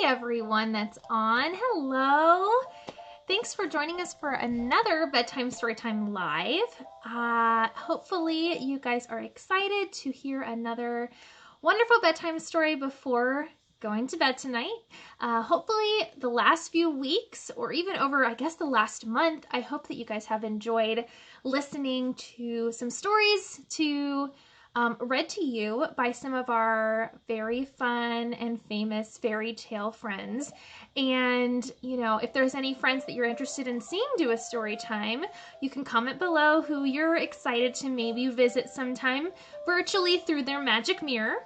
everyone that's on. Hello. Thanks for joining us for another Bedtime Storytime Live. Hopefully you guys are excited to hear another wonderful bedtime story before going to bed tonight. Hopefully the last few weeks, or even over, I guess, the last month, I hope that you guys have enjoyed listening to some stories read to you by some of our very fun and famous fairy tale friends. And, you know, if there's any friends that you're interested in seeing do a story time, you can comment below who you're excited to maybe visit sometime virtually through their magic mirror.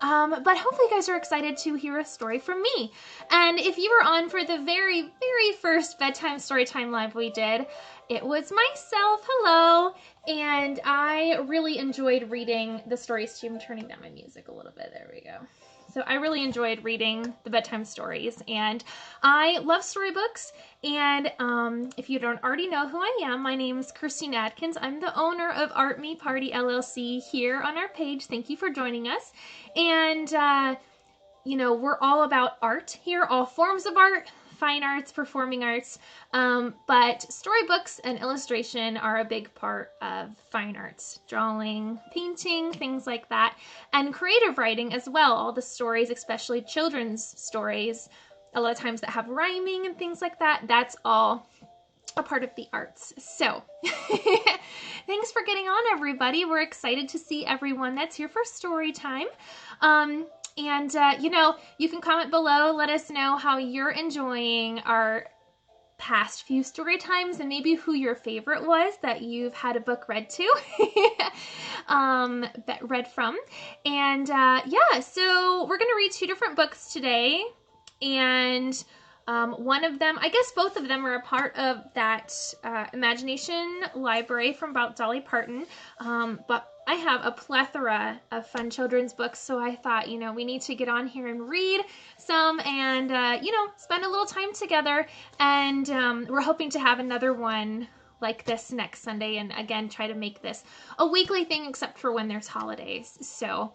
But hopefully you guys are excited to hear a story from me. And if you were on for the very, very first Bedtime Storytime Live we did, it was myself, hello, and I really enjoyed reading the stories to you. I'm turning down my music a little bit, there we go. So I really enjoyed reading the bedtime stories, and I love storybooks. And if you don't already know who I am, my name is Christine Adkins. I'm the owner of ARTME Party LLC here on our page. Thank you for joining us. And you know, we're all about art here, all forms of art, fine arts, performing arts, but storybooks and illustration are a big part of fine arts, drawing, painting, things like that, and creative writing as well. All the stories, especially children's stories, a lot of times that have rhyming and things like that, that's all a part of the arts. So thanks for getting on, everybody. We're excited to see everyone that's here for story time. And you know, you can comment below, let us know how you're enjoying our past few story times and maybe who your favorite was that you've had a book read to, read from. And yeah, so we're gonna read two different books today, and one of them, I guess both of them are a part of that imagination library from about Dolly Parton, but I have a plethora of fun children's books, so I thought, you know, we need to get on here and read some and, you know, spend a little time together. And we're hoping to have another one like this next Sunday, and again, try to make this a weekly thing except for when there's holidays. So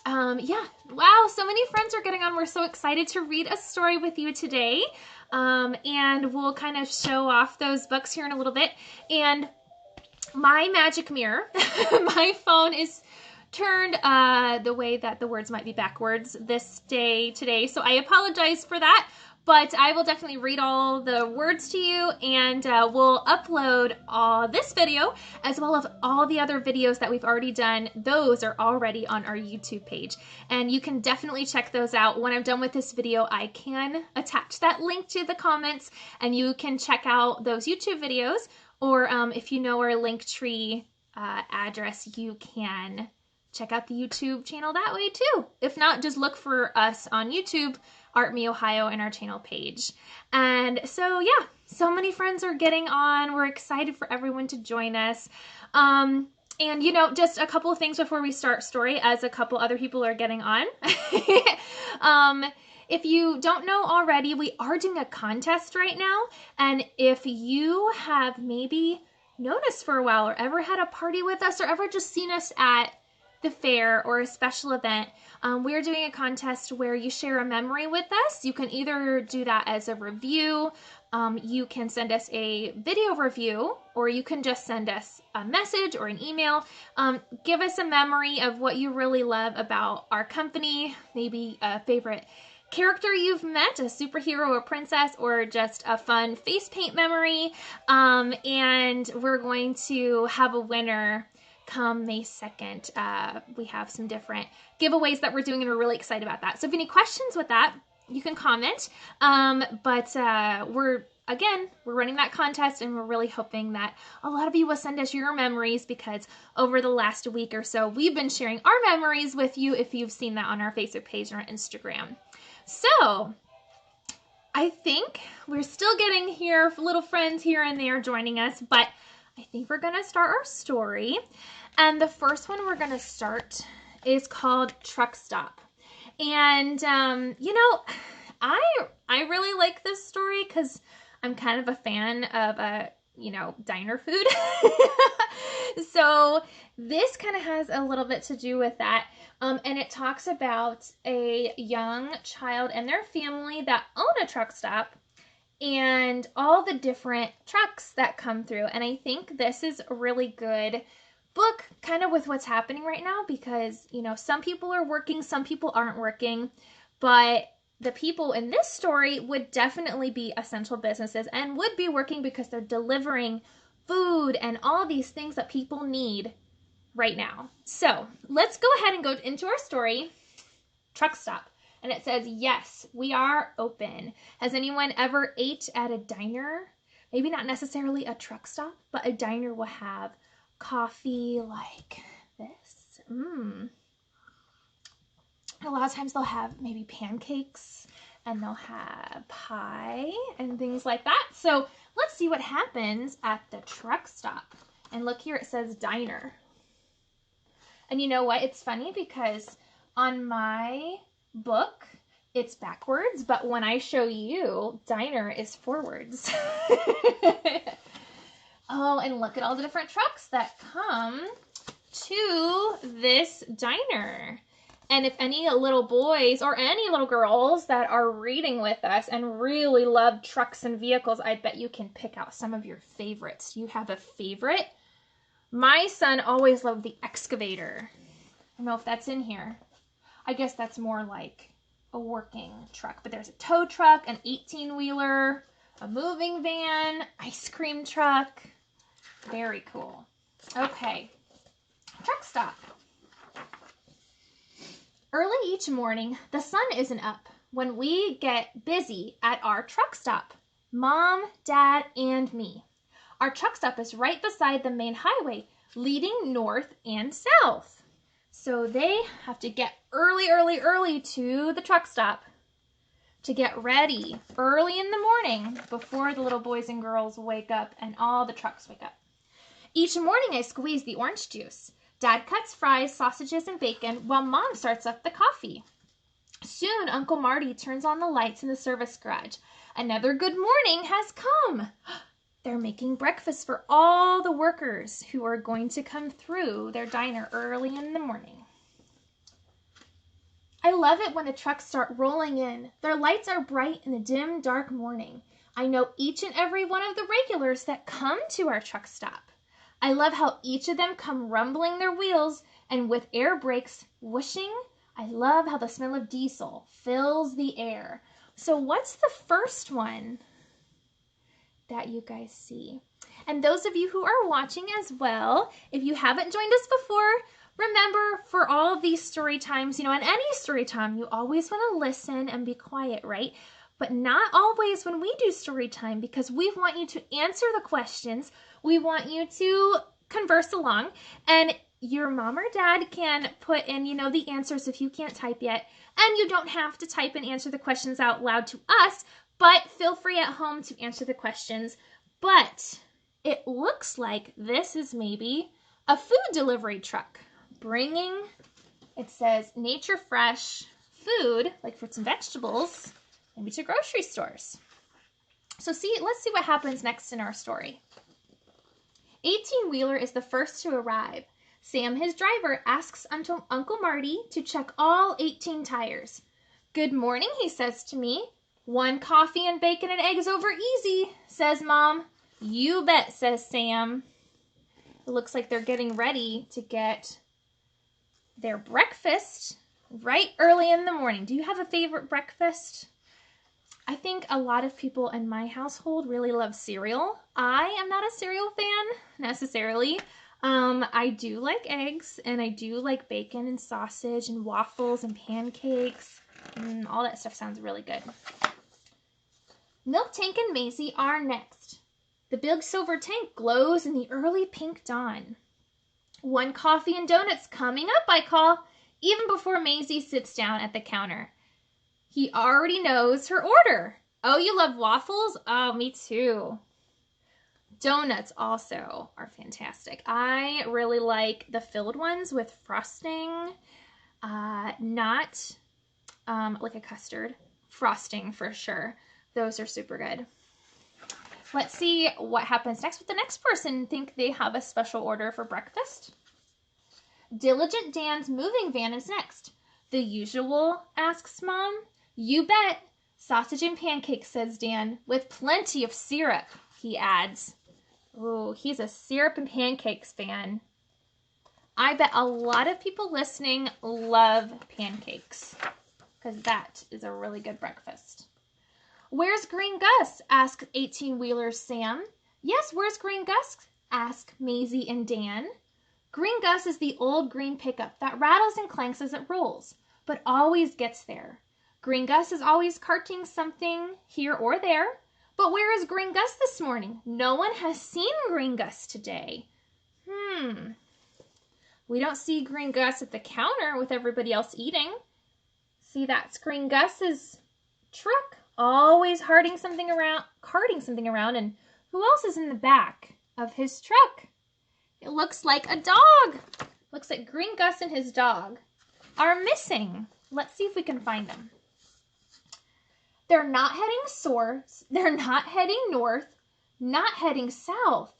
yeah, wow, so many friends are getting on. We're so excited to read a story with you today. And we'll kind of show off those books here in a little bit. And my magic mirror, my phone is turned the way that the words might be backwards this day today, so I apologize for that, but I will definitely read all the words to you, and we'll upload this video as well as all the other videos that we've already done. Those are already on our YouTube page, and you can definitely check those out. When I'm done with this video, I can attach that link to the comments, and you can check out those YouTube videos. Or if you know our Linktree address, you can check out the YouTube channel that way too. If not, just look for us on YouTube, ARTMEOHIO, and our channel page. And so yeah, so many friends are getting on. We're excited for everyone to join us. And you know, just a couple of things before we start story, as a couple other people are getting on. If you don't know already, we are doing a contest right now. And if you have maybe noticed for a while, or ever had a party with us, or ever just seen us at the fair or a special event, we're doing a contest where you share a memory with us. You can either do that as a review, you can send us a video review, or you can just send us a message or an email. Give us a memory of what you really love about our company, maybe a favorite character you've met, a superhero, a princess, or just a fun face paint memory. And we're going to have a winner come May 2nd. We have some different giveaways that we're doing, and we're really excited about that. So if any questions with that, you can comment. But we're running that contest, and we're really hoping that a lot of you will send us your memories, because over the last week or so, we've been sharing our memories with you, if you've seen that on our Facebook page or Instagram. So I think we're still getting here, little friends here and there joining us, but I think we're gonna start our story. And the first one we're gonna start is called Truck Stop. And you know, I really like this story because I'm kind of a fan of you know, diner food. So this kind of has a little bit to do with that. And it talks about a young child and their family that own a truck stop and all the different trucks that come through. And I think this is a really good book kind of with what's happening right now because, you know, some people are working, some people aren't working, but the people in this story would definitely be essential businesses and would be working because they're delivering food and all these things that people need right now. So let's go ahead and go into our story, Truck Stop. And it says, yes, we are open. Has anyone ever ate at a diner? Maybe not necessarily a truck stop, but a diner will have coffee like this. A lot of times they'll have maybe pancakes and they'll have pie and things like that. So let's see what happens at the truck stop. And look here, it says diner. And you know what? It's funny because on my book, it's backwards, but when I show you, diner is forwards. Oh, and look at all the different trucks that come to this diner. And if any little boys or any little girls that are reading with us and really love trucks and vehicles, I bet you can pick out some of your favorites. Do you have a favorite? My son always loved the excavator. I don't know if that's in here. I guess that's more like a working truck, but there's a tow truck, an 18-wheeler, a moving van, ice cream truck. Very cool. Okay, truck stop. Early each morning, the sun isn't up when we get busy at our truck stop. Mom, Dad, and me. Our truck stop is right beside the main highway leading north and south. So they have to get early to the truck stop to get ready early in the morning before the little boys and girls wake up and all the trucks wake up. Each morning I squeeze the orange juice. Dad cuts fries, sausages, and bacon while Mom starts up the coffee. Soon Uncle Marty turns on the lights in the service garage. Another good morning has come. They're making breakfast for all the workers who are going to come through their diner early in the morning. I love it when the trucks start rolling in. Their lights are bright in the dim, dark morning. I know each and every one of the regulars that come to our truck stop. I love how each of them come rumbling their wheels and with air brakes whooshing. I love how the smell of diesel fills the air. So what's the first one that you guys see? And those of you who are watching as well, if you haven't joined us before, remember for all of these story times, you know, in any story time, you always want to listen and be quiet, right? But not always when we do story time because we want you to answer the questions. We want you to converse along and your mom or dad can put in, you know, the answers if you can't type yet. And you don't have to type and answer the questions out loud to us, but feel free at home to answer the questions. But it looks like this is maybe a food delivery truck bringing, it says nature fresh food, like fruits and vegetables, maybe to grocery stores. So let's see what happens next in our story. 18-wheeler is the first to arrive. Sam, his driver, asks Uncle Marty to check all 18 tires. Good morning, he says to me. 1 coffee and bacon and eggs over easy, says Mom. You bet, says Sam. It looks like they're getting ready to get their breakfast right early in the morning. Do you have a favorite breakfast? I think a lot of people in my household really love cereal. I am not a cereal fan necessarily. I do like eggs and I do like bacon and sausage and waffles and pancakes. All that stuff sounds really good. Milk Tank and Maisie are next. The big silver tank glows in the early pink dawn. 1 coffee and donuts coming up, I call, even before Maisie sits down at the counter. He already knows her order. Oh, you love waffles? Oh, me too. Donuts also are fantastic. I really like the filled ones with frosting, not like a custard. Frosting for sure. Those are super good. Let's see what happens next with the next person. Think they have a special order for breakfast? Diligent Dan's moving van is next. The usual, asks Mom. You bet. Sausage and pancakes, says Dan, with plenty of syrup, he adds. Oh, he's a syrup and pancakes fan. I bet a lot of people listening love pancakes because that is a really good breakfast. Where's Green Gus? Asks 18-wheeler's Sam. Yes, where's Green Gus? Ask Maisie and Dan. Green Gus is the old green pickup that rattles and clanks as it rolls, but always gets there. Green Gus is always carting something here or there. But where is Green Gus this morning? No one has seen Green Gus today. We don't see Green Gus at the counter with everybody else eating. See, that's Green Gus's truck, always carting something around, and who else is in the back of his truck? It looks like a dog. Looks like Green Gus and his dog are missing. Let's see if we can find them. They're not heading they're not heading north, not heading south.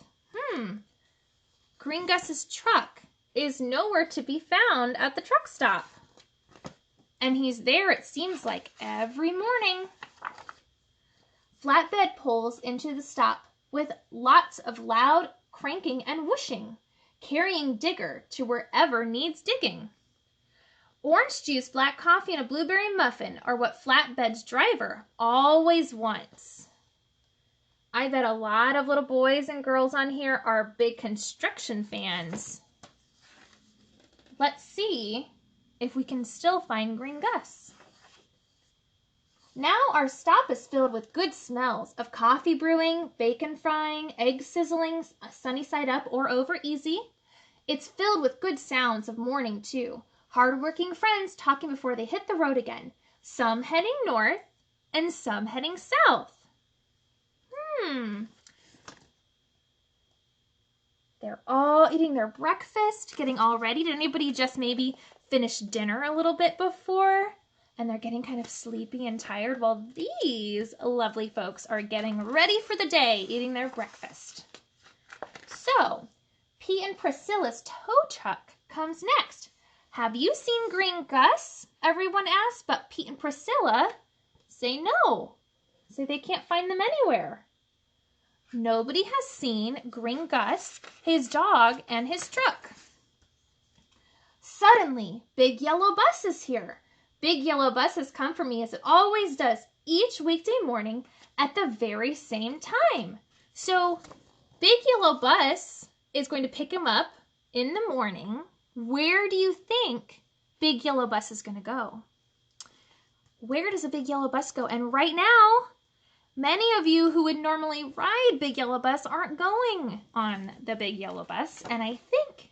Green Gus's truck is nowhere to be found at the truck stop. And he's there, it seems like, every morning. Flatbed pulls into the stop with lots of loud cranking and whooshing, carrying Digger to wherever needs digging. Orange juice, black coffee, and a blueberry muffin are what Flatbed's driver always wants. I bet a lot of little boys and girls on here are big construction fans. Let's see if we can still find Green Gus. Now our stop is filled with good smells of coffee brewing, bacon frying, eggs sizzling, sunny side up or over easy. It's filled with good sounds of morning too. Hard-working friends talking before they hit the road again. Some heading north and some heading south. They're all eating their breakfast, getting all ready. Did anybody just maybe finish dinner a little bit before? And they're getting kind of sleepy and tired. Well, these lovely folks are getting ready for the day, eating their breakfast. So, Pete and Priscilla's tow truck comes next. Have you seen Green Gus? Everyone asks, but Pete and Priscilla say no. Say they can't find them anywhere. Nobody has seen Green Gus, his dog, and his truck. Suddenly, Big Yellow Bus is here. Big Yellow Bus has come for me as it always does each weekday morning at the very same time. So, Big Yellow Bus is going to pick him up in the morning. Where do you think Big Yellow Bus is going to go? Where does a Big Yellow Bus go? And right now, many of you who would normally ride Big Yellow Bus aren't going on the Big Yellow Bus. And I think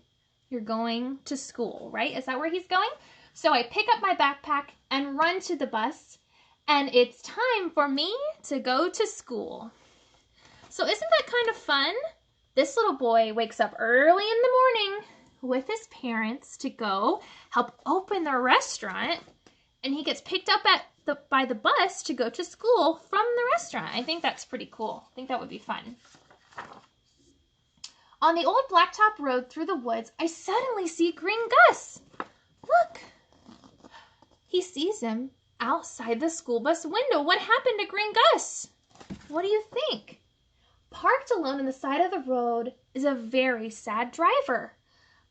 you're going to school, right? Is that where he's going? So I pick up my backpack and run to the bus. And it's time for me to go to school. So isn't that kind of fun? This little boy wakes up early in the morning with his parents to go help open their restaurant. And he gets picked up by the bus to go to school from the restaurant. I think that's pretty cool. I think that would be fun. On the old blacktop road through the woods, I suddenly see Green Gus. Look! He sees him outside the school bus window. What happened to Green Gus? What do you think? Parked alone on the side of the road is a very sad driver.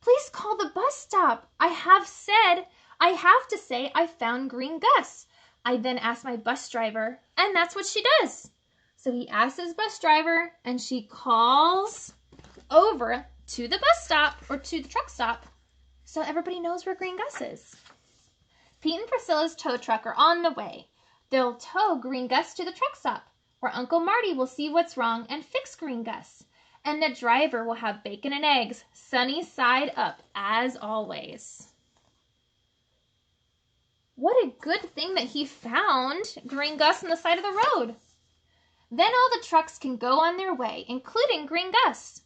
Please call the bus stop. I have to say I found Green Gus. I then asked my bus driver, and that's what she does. So he asks his bus driver, and she calls over to the bus stop or to the truck stop so everybody knows where Green Gus is. Pete and Priscilla's tow truck are on the way. They'll tow Green Gus to the truck stop where Uncle Marty will see what's wrong and fix Green Gus. And the driver will have bacon and eggs, sunny side up, as always. What a good thing that he found Green Gus on the side of the road. Then all the trucks can go on their way, including Green Gus.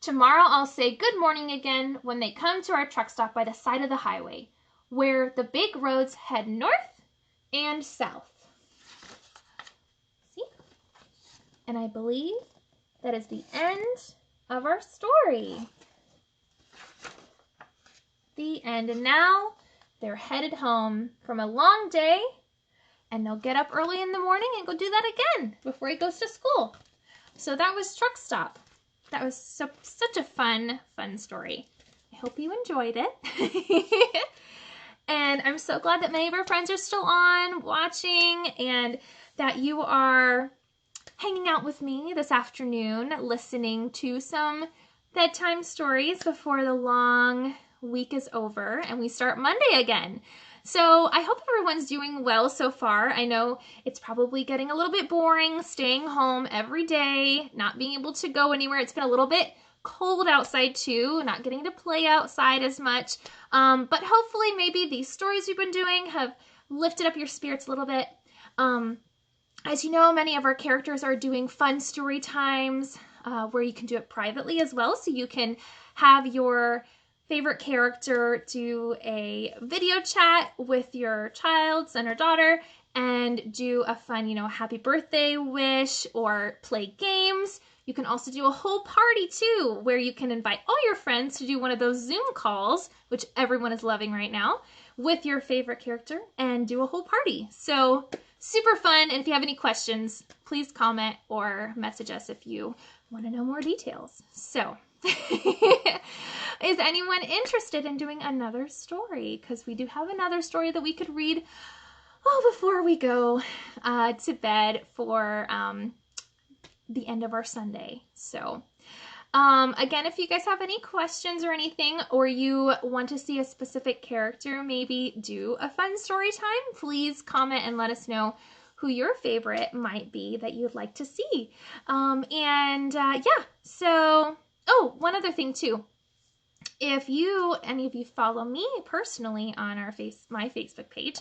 Tomorrow I'll say good morning again when they come to our truck stop by the side of the highway, where the big roads head north and south. See? And I believe that is the end of our story. The end. And now they're headed home from a long day, and they'll get up early in the morning and go do that again before he goes to school. So that was Truck Stop. That was such a fun story. I hope you enjoyed it. And I'm so glad that many of our friends are still on watching, and that you are hanging out with me this afternoon, listening to some bedtime stories before the long week is over and we start Monday again. So I hope everyone's doing well so far. I know it's probably getting a little bit boring staying home every day, not being able to go anywhere. It's been a little bit cold outside too, not getting to play outside as much. But hopefully maybe these stories we've been doing have lifted up your spirits a little bit. As you know, many of our characters are doing fun story times where you can do it privately as well. So you can have your favorite character do a video chat with your child, son or daughter, and do a fun, happy birthday wish or play games. You can also do a whole party too, where you can invite all your friends to do one of those Zoom calls, which everyone is loving right now, with your favorite character and do a whole party. So super fun. And if you have any questions, please comment or message us if you want to know more details. So is anyone interested in doing another story? Because we do have another story that we could read before we go to bed for the end of our Sunday. So again, if you guys have any questions or anything, or you want to see a specific character maybe do a fun story time, please comment and let us know who your favorite might be that you'd like to see. Yeah, so one other thing too. If any of you follow me personally on my Facebook page,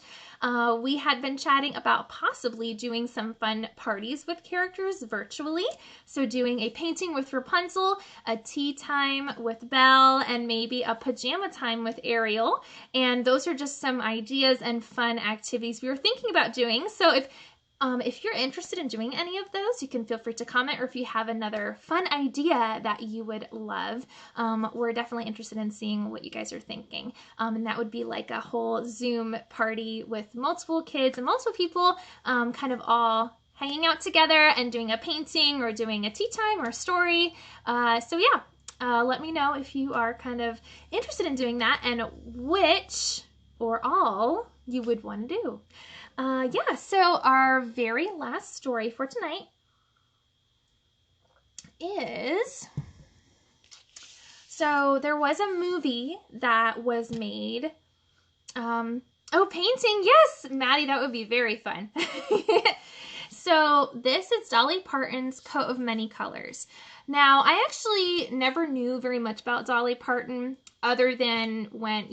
we had been chatting about possibly doing some fun parties with characters virtually. So doing a painting with Rapunzel, a tea time with Belle, and maybe a pajama time with Ariel. And those are just some ideas and fun activities we were thinking about doing. So if you're interested in doing any of those, you can feel free to comment, or if you have another fun idea that you would love, we're definitely interested in seeing what you guys are thinking. And that would be like a whole Zoom party with multiple kids and multiple people, kind of all hanging out together and doing a painting or doing a tea time or a story. So yeah, let me know if you are kind of interested in doing that and which or all you would want to do. Yeah, so our very last story for tonight is, so there was a movie that was made, painting, yes, Maddie, that would be very fun. So this is Dolly Parton's Coat of Many Colors. Now, I actually never knew very much about Dolly Parton other than when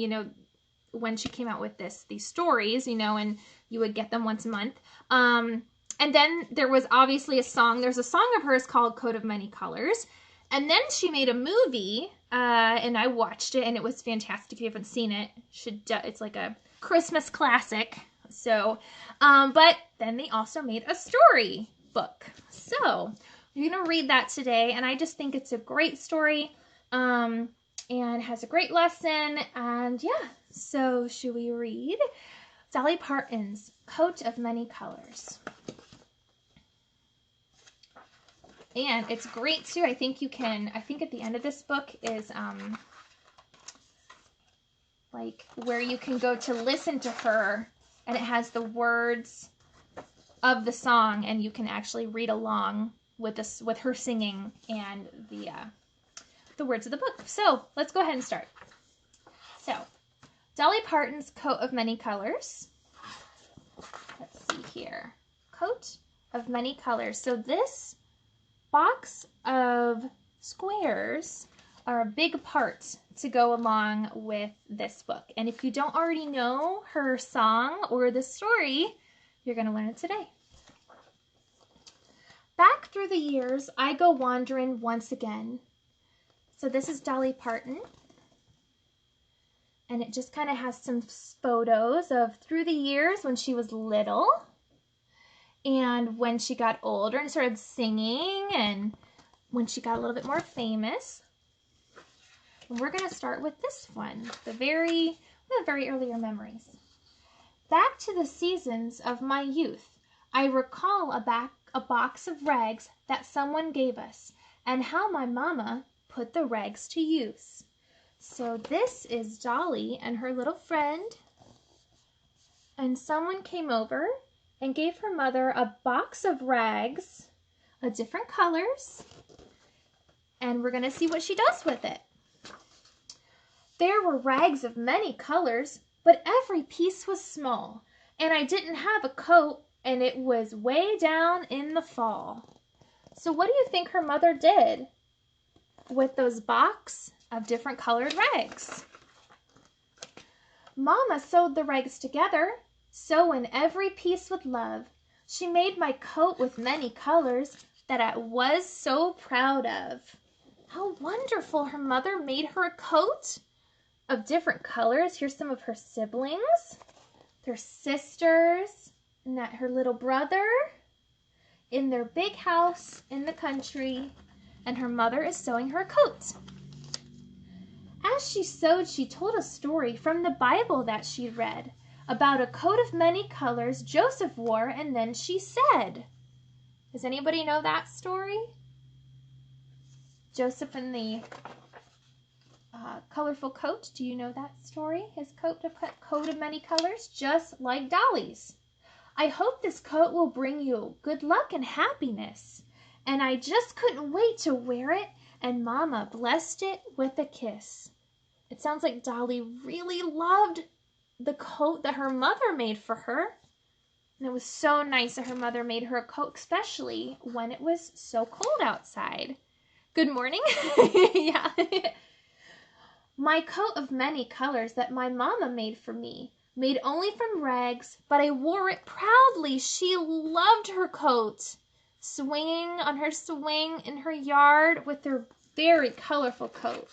she came out with these stories, and you would get them once a month. And then there was obviously a song. There's a song of hers called Coat of Many Colors. And then she made a movie, and I watched it, and it was fantastic. If you haven't seen it, it's like a Christmas classic. So, but then they also made a story book. So we're going to read that today, and I just think it's a great story, and has a great lesson, and yeah. So should we read Dolly Parton's Coat of Many Colors? And it's great too. I think at the end of this book is like where you can go to listen to her, and it has the words of the song, and you can actually read along with her singing and the words of the book. So let's go ahead and start. So Dolly Parton's Coat of Many Colors. Let's see here. Coat of Many Colors. So this box of squares are a big part to go along with this book. And if you don't already know her song or the story, you're going to learn it today. Back through the years, I go wandering once again. So this is Dolly Parton. And it just kind of has some photos of through the years when she was little and when she got older and started singing and when she got a little bit more famous. And we're going to start with this one, the very earlier memories. Back to the seasons of my youth, I recall a box of rags that someone gave us, and how my mama put the rags to use. So this is Dolly and her little friend, and someone came over and gave her mother a box of rags of different colors, and we're going to see what she does with it. There were rags of many colors, but every piece was small, and I didn't have a coat, and it was way down in the fall. So what do you think her mother did with those box of different colored rags? Mama sewed the rags together, sewing every piece with love. She made my coat with many colors that I was so proud of. How wonderful! Her mother made her a coat of different colors. Here's some of her siblings, their sisters, and that her little brother in their big house in the country, and her mother is sewing her a coat. As she sewed, she told a story from the Bible that she'd read about a coat of many colors Joseph wore, and then she said, does anybody know that story? Joseph and the colorful coat. Do you know that story? His coat of many colors, just like Dolly's. I hope this coat will bring you good luck and happiness. And I just couldn't wait to wear it, and Mama blessed it with a kiss. It sounds like Dolly really loved the coat that her mother made for her. And it was so nice that her mother made her a coat, especially when it was so cold outside. Good morning. Yeah. My coat of many colors that my mama made for me, made only from rags, but I wore it proudly. She loved her coat, swinging on her swing in her yard with her very colorful coat.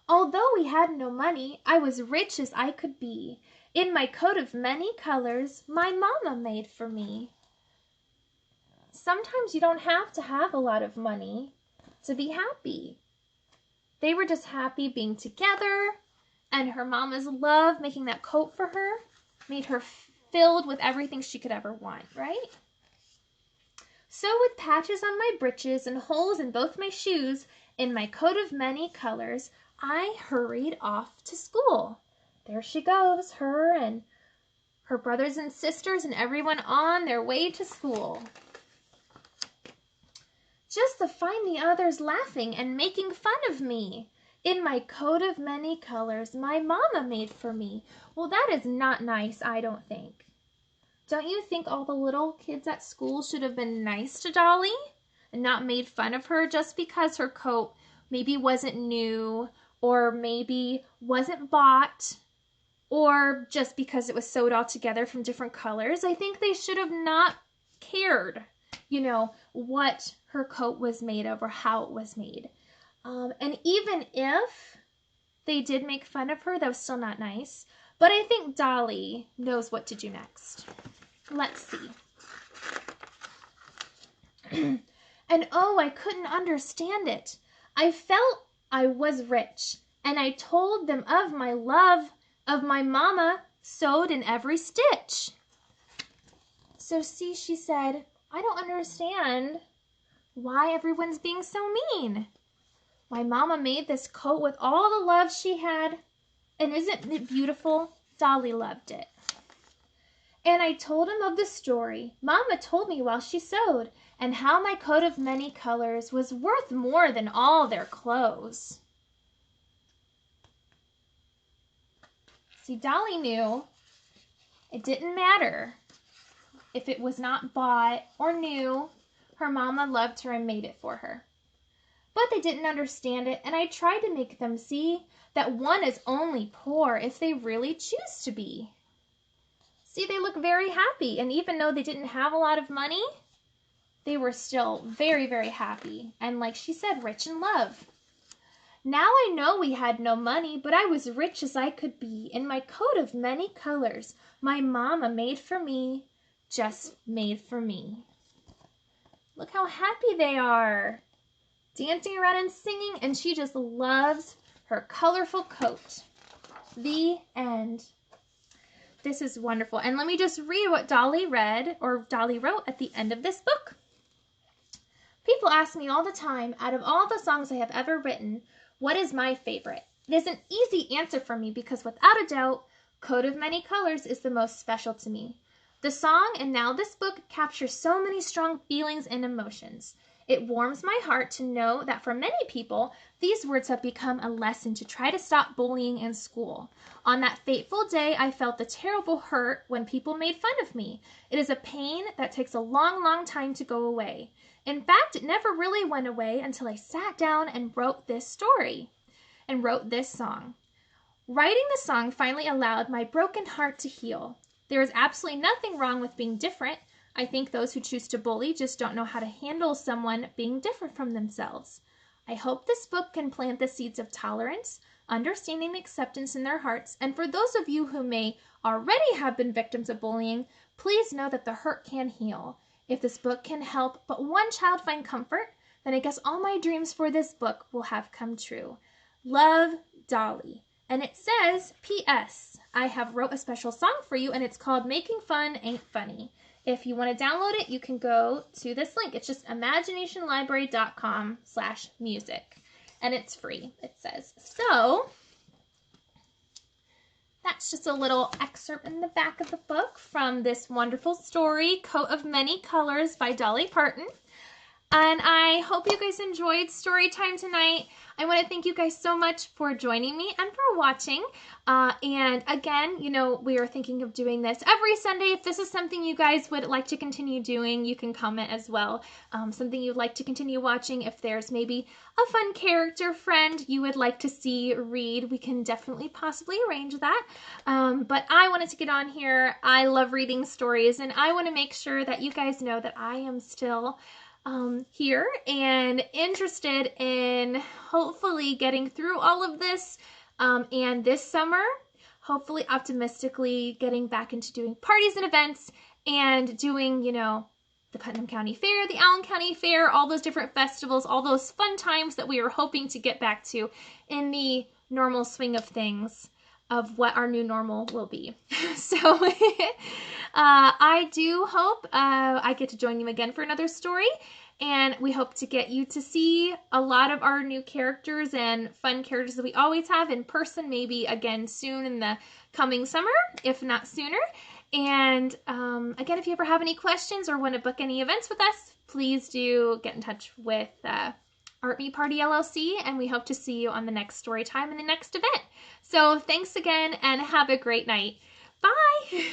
Although we had no money, I was rich as I could be, in my coat of many colors my mama made for me. Sometimes you don't have to have a lot of money to be happy. They were just happy being together, and her mama's love making that coat for her made her filled with everything she could ever want, right? So with patches on my breeches and holes in both my shoes, in my coat of many colors, I hurried off to school. There she goes, her and her brothers and sisters and everyone on their way to school. Just to find the others laughing and making fun of me in my coat of many colors my mama made for me. Well, that is not nice, I don't think. Don't you think all the little kids at school should have been nice to Dolly and not made fun of her just because her coat maybe wasn't new or maybe wasn't bought or just because it was sewed all together from different colors? I think they should have not cared, you know, what her coat was made of or how it was made. And even if they did make fun of her, that was still not nice. But I think Dolly knows what to do next. Let's see. And oh, I couldn't understand it. I felt I was rich, and I told them of my love of my mama sewed in every stitch. So see, she said, I don't understand why everyone's being so mean. My mama made this coat with all the love she had, and isn't it beautiful? Dolly loved it. And I told him of the story Mama told me while she sewed, and how my coat of many colors was worth more than all their clothes. See, Dolly knew it didn't matter if it was not bought or new. Her mama loved her and made it for her. But they didn't understand it, and I tried to make them see that one is only poor if they really choose to be. See, they look very happy, and even though they didn't have a lot of money, they were still very, very happy, and like she said, rich in love. Now I know we had no money, but I was rich as I could be, in my coat of many colors my mama made for me, just made for me. Look how happy they are. Dancing around and singing, and she just loves her colorful coat. The end. This is wonderful. And let me just read what Dolly read, or Dolly wrote at the end of this book. People ask me all the time, out of all the songs I have ever written, what is my favorite? It is an easy answer for me because without a doubt, Coat of Many Colors is the most special to me. The song and now this book captures so many strong feelings and emotions. It warms my heart to know that for many people, these words have become a lesson to try to stop bullying in school. On that fateful day, I felt the terrible hurt when people made fun of me. It is a pain that takes a long, long time to go away. In fact, it never really went away until I sat down and wrote this story and wrote this song. Writing the song finally allowed my broken heart to heal. There is absolutely nothing wrong with being different. I think those who choose to bully just don't know how to handle someone being different from themselves. I hope this book can plant the seeds of tolerance, understanding, and acceptance in their hearts. And for those of you who may already have been victims of bullying, please know that the hurt can heal. If this book can help but one child find comfort, then I guess all my dreams for this book will have come true. Love, Dolly. And it says, P.S. I have wrote a special song for you, and it's called Making Fun Ain't Funny. If you want to download it, you can go to this link. It's just imaginationlibrary.com/music. And it's free, it says. So, that's just a little excerpt in the back of the book from this wonderful story, Coat of Many Colors by Dolly Parton. And I hope you guys enjoyed story time tonight. I want to thank you guys so much for joining me and for watching. And again, you know, we are thinking of doing this every Sunday. If this is something you guys would like to continue doing, you can comment as well. Something you'd like to continue watching. If there's maybe a fun character friend you would like to see read, we can definitely possibly arrange that. But I wanted to get on here. I love reading stories, and I want to make sure that you guys know that I am still here and interested in hopefully getting through all of this, and this summer, hopefully optimistically getting back into doing parties and events and doing, you know, the Putnam County Fair, the Allen County Fair, all those different festivals, all those fun times that we were hoping to get back to in the normal swing of things of what our new normal will be. So I do hope I get to join you again for another story, and we hope to get you to see a lot of our new characters and fun characters that we always have in person, maybe again soon in the coming summer, if not sooner. And again, if you ever have any questions or want to book any events with us, please do get in touch with Art Me Party LLC, and we hope to see you on the next story time and the next event. So thanks again, and have a great night. Bye!